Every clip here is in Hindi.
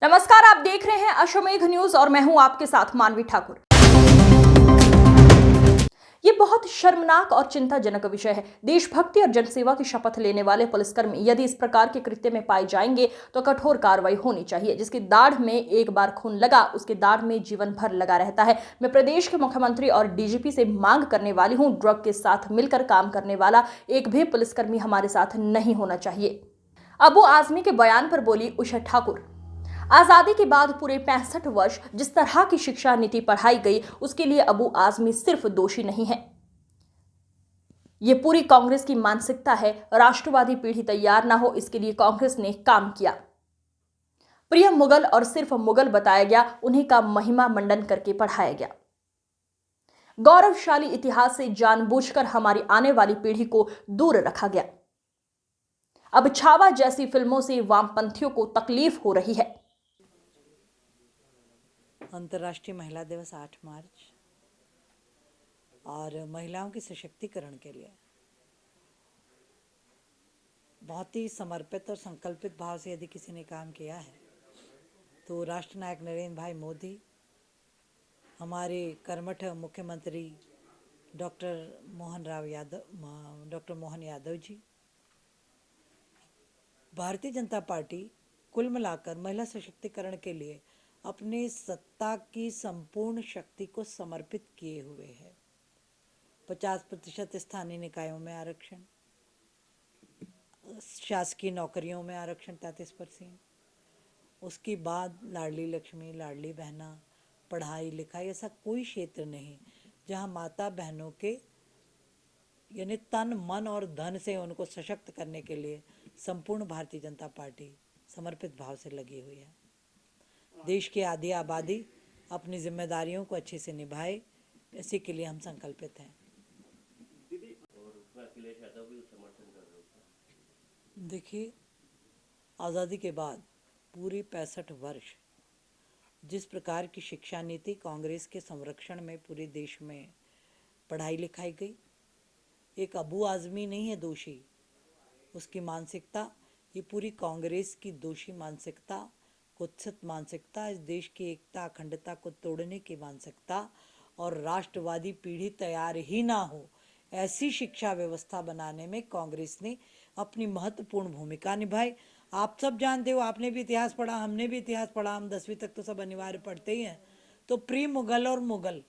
नमस्कार, आप देख रहे हैं अश्वमेघ न्यूज और मैं हूं आपके साथ मानवी ठाकुर। ये बहुत शर्मनाक और चिंताजनक विषय है। देशभक्ति और जनसेवा की शपथ लेने वाले पुलिसकर्मी यदि इस प्रकार के कृत्य में पाए जाएंगे तो कठोर कार्रवाई होनी चाहिए। जिसकी दाढ़ में एक बार खून लगा, उसके दाढ़ में जीवन भर लगा रहता है। मैं प्रदेश के मुख्यमंत्री और डीजीपी से मांग करने वाली हूं, ड्रग के साथ मिलकर काम करने वाला एक भी पुलिसकर्मी हमारे साथ नहीं होना चाहिए। अबू आजमी के बयान पर बोली उषा ठाकुर। आजादी के बाद पूरे 65 वर्ष जिस तरह की शिक्षा नीति पढ़ाई गई, उसके लिए अबू आजमी सिर्फ दोषी नहीं है, ये पूरी कांग्रेस की मानसिकता है। राष्ट्रवादी पीढ़ी तैयार ना हो, इसके लिए कांग्रेस ने काम किया। प्रिय मुगल और सिर्फ मुगल बताया गया, उन्हीं का महिमा मंडन करके पढ़ाया गया। गौरवशाली इतिहास से जानबूझकर हमारी आने वाली पीढ़ी को दूर रखा गया। अब छावा जैसी फिल्मों से वामपंथियों को तकलीफ हो रही है। अंतर्राष्ट्रीय महिला दिवस 8 मार्च और महिलाओं के सशक्तिकरण के लिए बहुत ही समर्पित और संकल्पित भाव से यदि किसी ने काम किया है तो राष्ट्र नायक नरेंद्र भाई मोदी, हमारे कर्मठ मुख्यमंत्री डॉक्टर मोहन यादव जी, भारतीय जनता पार्टी कुल मिलाकर महिला सशक्तिकरण के लिए अपने सत्ता की संपूर्ण शक्ति को समर्पित किए हुए है। 50% स्थानीय निकायों में आरक्षण, शासकीय नौकरियों में आरक्षण 33%, उसके बाद लाडली लक्ष्मी, लाडली बहना, पढ़ाई लिखाई, ऐसा कोई क्षेत्र नहीं जहां माता बहनों के यानी तन मन और धन से उनको सशक्त करने के लिए संपूर्ण भारतीय जनता पार्टी समर्पित भाव से लगी हुई है। देश की आधी आबादी अपनी जिम्मेदारियों को अच्छे से निभाए, इसी के लिए हम संकल्पित हैं। देखिए, आज़ादी के बाद पूरे 65 वर्ष जिस प्रकार की शिक्षा नीति कांग्रेस के संरक्षण में पूरे देश में पढ़ाई लिखाई गई, एक अबू आजमी नहीं है दोषी, उसकी मानसिकता, ये पूरी कांग्रेस की दोषी मानसिकता, कुत्सित मानसिकता, इस देश की एकता अखंडता को तोड़ने की मानसिकता और राष्ट्रवादी पीढ़ी तैयार ही ना हो ऐसी शिक्षा व्यवस्था बनाने में कांग्रेस ने अपनी महत्वपूर्ण भूमिका निभाई। आप सब जानते हो, आपने भी इतिहास पढ़ा, हमने भी इतिहास पढ़ा, हम 10वीं तक तो सब अनिवार्य पढ़ते ही हैं। तो प्री मुगल और मुगल,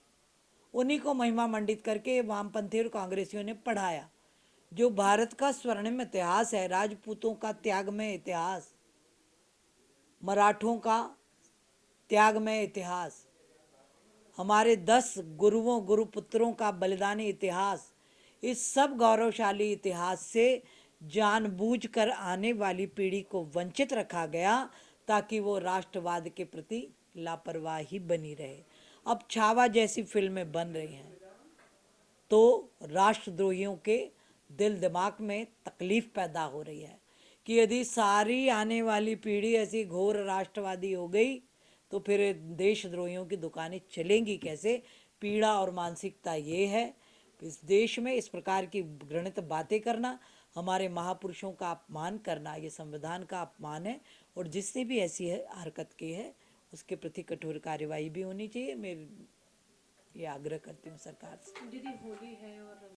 उन्हीं को महिमा मंडित करके वामपंथी और कांग्रेसियों ने पढ़ाया। जो भारत का स्वर्णिम इतिहास है, राजपूतों का त्यागमय इतिहास, मराठों का त्यागमय इतिहास, हमारे 10 गुरुओं गुरुपुत्रों का बलिदानी इतिहास, इस सब गौरवशाली इतिहास से जानबूझकर आने वाली पीढ़ी को वंचित रखा गया ताकि वो राष्ट्रवाद के प्रति लापरवाही बनी रहे। अब छावा जैसी फिल्में बन रही हैं तो राष्ट्रद्रोहियों के दिल दिमाग में तकलीफ पैदा हो रही है कि यदि सारी आने वाली पीढ़ी ऐसी घोर राष्ट्रवादी हो गई तो फिर देशद्रोहियों की दुकानें चलेंगी कैसे। पीड़ा और मानसिकता ये है, इस देश में इस प्रकार की घृणित बातें करना, हमारे महापुरुषों का अपमान करना, ये संविधान का अपमान है और जिसने भी ऐसी हरकत की है उसके प्रति कठोर कार्यवाही भी होनी चाहिए। मैं ये आग्रह करती हूँ सरकार से। दीदी, होली है और